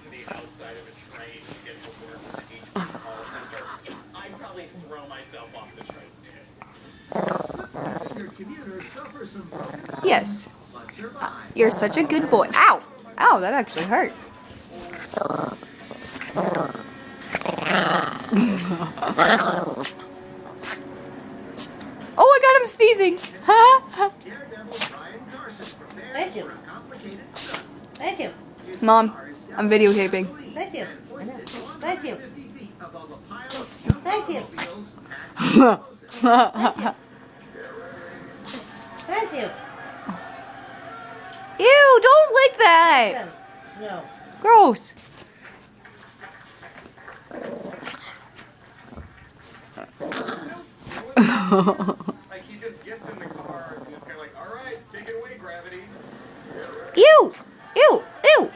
to the outside of a train to get to work at the HP call center, I'd probably throw myself off the train too. Your commuter suffers some broken bones, Yes. but survives. You're such a good boy. Ow! Ow, that actually hurt. Oh, I got him sneezing. Daredevil Brian Carson prepares Thank you. for a complicated stunt. Thank you. Mom, I'm videotaping. Thank you. I know. Thank you. 50 feet above a pile of Thank you. automobiles packed with explosives. Thank you. Ew, don't lick that. No. Gross. Like he just gets in the car and is kind of like, all right, take it away, gravity. Ew. Ew. Ew.